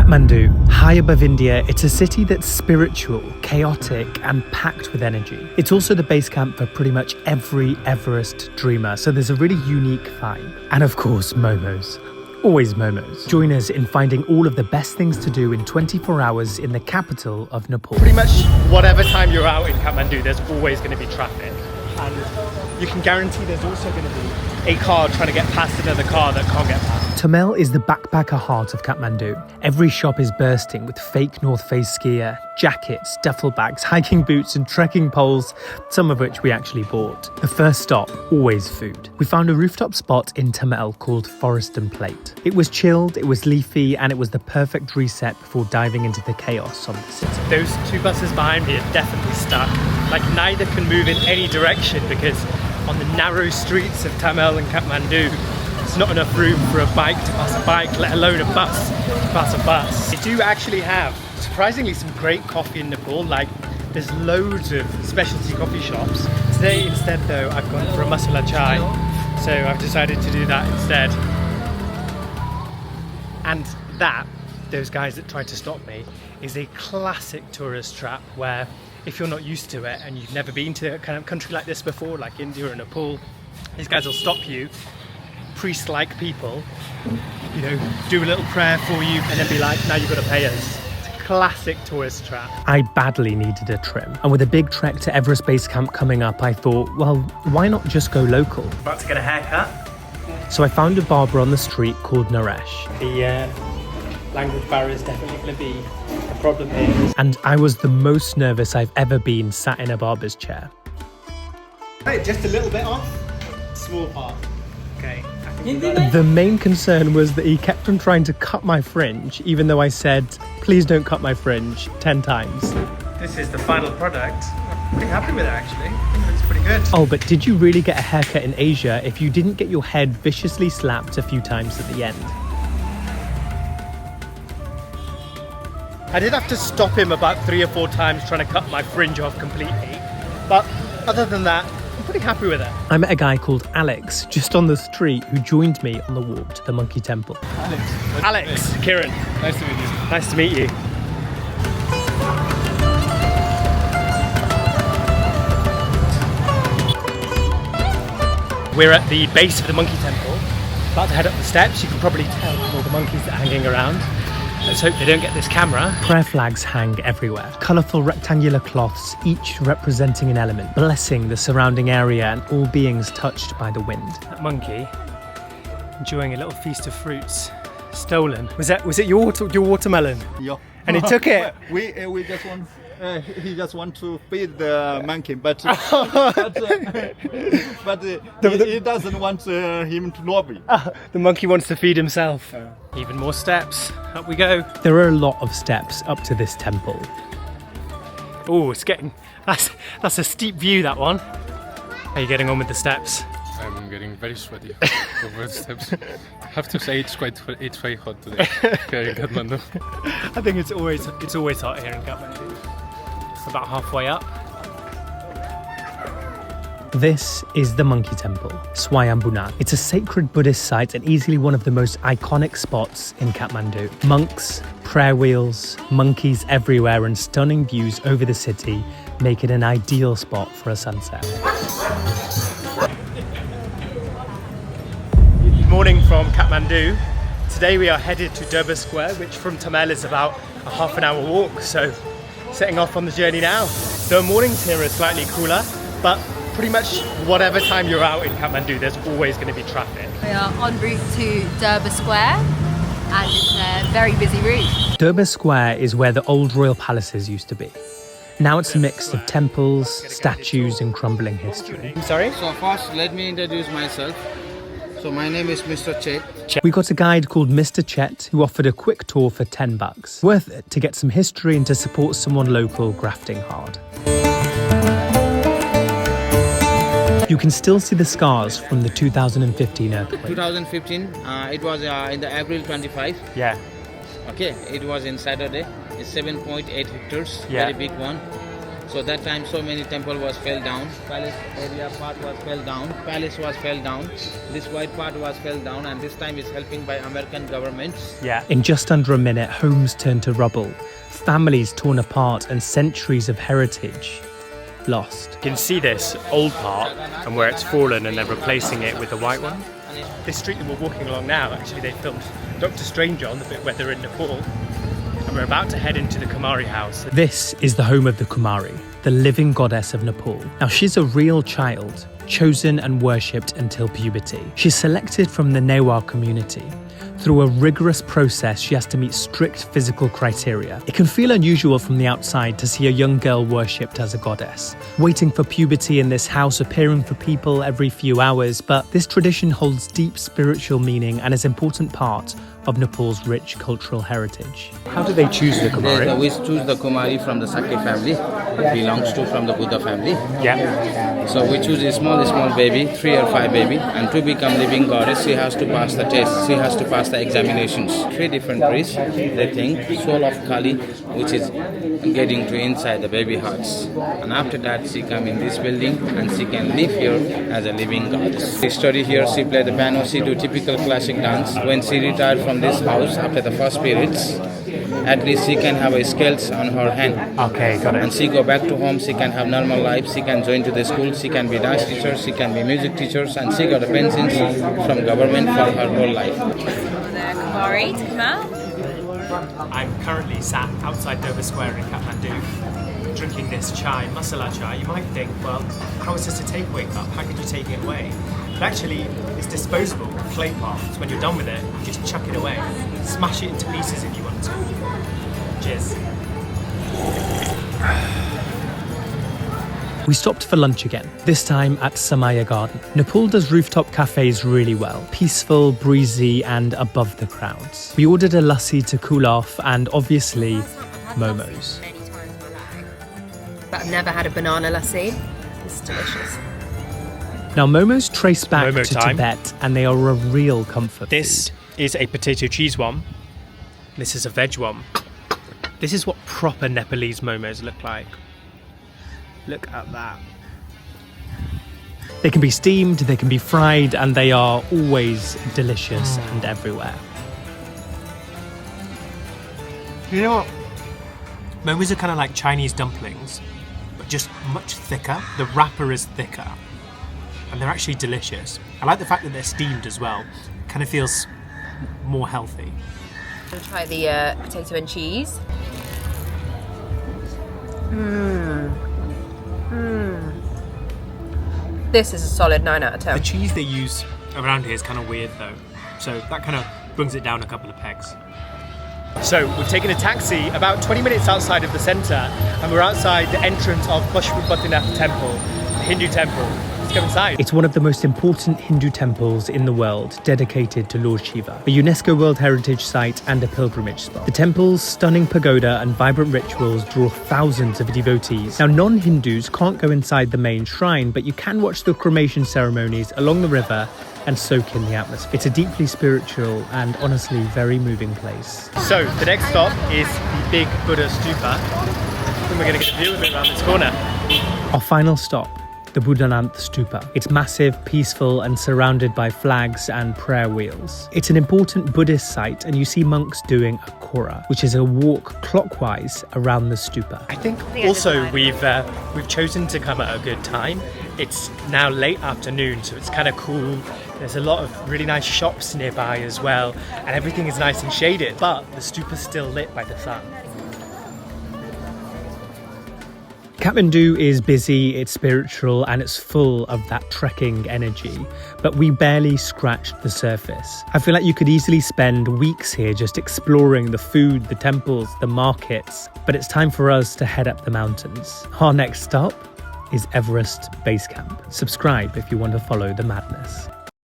Kathmandu, high above India, it's a city that's spiritual, chaotic, and packed with energy. It's also the base camp for pretty much every Everest dreamer, so there's a really unique vibe. And of course, Momos. Always Momos. Join us in finding all of the best things to do in 24 hours in the capital of Nepal. Pretty much whatever time you're out in Kathmandu, there's always going to be traffic. And you can guarantee there's also going to be a car trying to get past another car that can't get past. Thamel is the backpacker heart of Kathmandu. Every shop is bursting with fake North Face gear, jackets, duffel bags, hiking boots and trekking poles, some of which we actually bought. The first stop, always food. We found a rooftop spot in Thamel called Forest and Plate. It was chilled, it was leafy, and it was the perfect reset before diving into the chaos of the city. Those two buses behind me are definitely stuck. Like neither can move in any direction because on the narrow streets of Thamel and Kathmandu, there's not enough room for a bike to pass a bike, let alone a bus to pass a bus. They do actually have, surprisingly, some great coffee in Nepal. Like, there's loads of specialty coffee shops. Today, instead, though, I've gone for a masala chai. So I've decided to do that instead. And that, those guys that tried to stop me, is a classic tourist trap where if you're not used to it and you've never been to a kind of country like this before, like India or Nepal, these guys will stop you, priest-like people, you know, do a little prayer for you and then be like, now you've got to pay us. It's a classic tourist trap. I badly needed a trim, and with a big trek to Everest Base Camp coming up, I thought, well, why not just go local? About to get a haircut. So I found a barber on the street called Naresh. The language barrier is definitely going to be a problem here. And I was the most nervous I've ever been sat in a barber's chair. Hey, just a little bit off. Small part. Okay. The main concern was that he kept on trying to cut my fringe, even though I said, please don't cut my fringe 10 times. This is the final product. I'm pretty happy with it actually. I think it looks pretty good. Oh, but did you really get a haircut in Asia if you didn't get your head viciously slapped a few times at the end? I did have to stop him about 3 or 4 times trying to cut my fringe off completely. But other than that, I'm pretty happy with it. I met a guy called Alex just on the street who joined me on the walk to the monkey temple. Alex, Kiran. Nice to meet you. Nice to meet you. We're at the base of the monkey temple. About to head up the steps. You can probably tell from all the monkeys that are hanging around. Let's hope they don't get this camera. Prayer flags hang everywhere. Colourful rectangular cloths, each representing an element, blessing the surrounding area and all beings touched by the wind. That monkey enjoying a little feast of fruits. Stolen. Was it your watermelon? Yeah. And he took it. we just want. He just want to feed the monkey, but he doesn't want him to lobby. The monkey wants to feed himself. Even more steps. Up we go. There are a lot of steps up to this temple. Oh, it's getting. That's a steep view. That one. How are you getting on with the steps? I'm getting very sweaty over the steps. I have to say it's very hot today here in Kathmandu. I think it's always hot here in Kathmandu. About halfway up. This is the Monkey Temple, Swayambhunath. It's a sacred Buddhist site and easily one of the most iconic spots in Kathmandu. Monks, prayer wheels, monkeys everywhere and stunning views over the city make it an ideal spot for a sunset. Good morning from Kathmandu. Today we are headed to Durbar Square, which from Thamel is about a half an hour walk, so setting off on the journey now. The mornings here are slightly cooler, but pretty much whatever time you're out in Kathmandu, there's always going to be traffic. We are en route to Durbar Square and it's a very busy route. Durbar Square is where the old royal palaces used to be. Now it's a mix of temples, statues and crumbling history. I'm sorry? So first, let me introduce myself. So my name is Mr. Chet. We got a guide called Mr. Chet who offered a quick tour for $10. Worth it to get some history and to support someone local grafting hard. You can still see the scars from the 2015 earthquake. 2015, it was in the April 25. Yeah. Okay, it was in Saturday. It's 7.8 hectares, Yeah. very big one. So that time so many temple was fell down. Palace area part was fell down. Palace was fell down. This white part was fell down, and this time is helping by American governments. Yeah. In just under a minute, homes turned to rubble, families torn apart, and centuries of heritage lost. You can see this old part and where it's fallen, and they're replacing it with the white one. This street that we're walking along now, actually they filmed Doctor Strange on, the bit where they're in Nepal. And we're about to head into the Kumari house. This is the home of the Kumari, the living goddess of Nepal. Now, she's a real child, chosen and worshipped until puberty. She's selected from the Newar community. Through a rigorous process, she has to meet strict physical criteria. It can feel unusual from the outside to see a young girl worshipped as a goddess, waiting for puberty in this house, appearing for people every few hours, but this tradition holds deep spiritual meaning and is an important part of Nepal's rich cultural heritage. How do they choose the Kumari? We choose the Kumari from the Sakya family. It belongs to from the Boudha family. Yeah. So we choose a small baby, 3 or 5 baby, and to become living goddess, she has to pass the test. She has to pass the examinations. 3 different priests, they think, soul of Kali, which is getting to inside the baby hearts. And after that, she come in this building and she can live here as a living goddess. She study here, she play the piano, she do typical classic dance. When she retired from this house after the first periods, at least she can have a skills on her hand. Okay, got it. And she go back to home, she can have normal life, she can join to the school, she can be dance teacher, she can be music teachers, and she got a pensions from government for her whole life. The Kumari to come out. I'm currently sat outside Durbar Square in Kathmandu, drinking this chai, masala chai. You might think, well, how is this a takeaway cup? How could you take it away? But actually, it's disposable clay pot. So when you're done with it, you just chuck it away. Smash it into pieces if you want to. Cheers. We stopped for lunch again, this time at Samaya Garden. Nepal does rooftop cafes really well, peaceful, breezy, and above the crowds. We ordered a lassi to cool off, and obviously, momos. Many times in my life, but I've never had a banana lassi. It's delicious. Now, momos trace back Momo to time. Tibet, and they are a real comfort This food. is a potato cheese one. This is a veg one. This is what proper Nepalese momos look like. Look at that. They can be steamed, they can be fried, and they are always delicious and everywhere. You know what? Momos are kind of like Chinese dumplings, but just much thicker. The wrapper is thicker, and they're actually delicious. I like the fact that they're steamed as well. Kind of feels more healthy. I'm going to try the potato and cheese. This is a solid 9 out of 10. The cheese they use around here is kind of weird though, so that kind of brings it down a couple of pegs. So we've taken a taxi about 20 minutes outside of the centre, and we're outside the entrance of Pashu Patinath temple, the Hindu temple. Let's go inside. It's one of the most important Hindu temples in the world, dedicated to Lord Shiva, a UNESCO World Heritage Site and a pilgrimage spot. The temple's stunning pagoda and vibrant rituals draw thousands of devotees. Now, non-Hindus can't go inside the main shrine, but you can watch the cremation ceremonies along the river and soak in the atmosphere. It's a deeply spiritual and honestly very moving place. So the next stop is the big Boudha Stupa, and we're going to get a view of it around this corner. Our final stop, the Boudha Stupa. It's massive, peaceful, and surrounded by flags and prayer wheels. It's an important Buddhist site, and you see monks doing a kora, which is a walk clockwise around the stupa. I think also we've chosen to come at a good time. It's now late afternoon, so it's kind of cool. There's a lot of really nice shops nearby as well, and everything is nice and shaded, but the stupa's still lit by the sun. Kathmandu is busy, it's spiritual, and it's full of that trekking energy, but we barely scratched the surface. I feel like you could easily spend weeks here just exploring the food, the temples, the markets, but it's time for us to head up the mountains. Our next stop is Everest Base Camp. Subscribe if you want to follow the madness.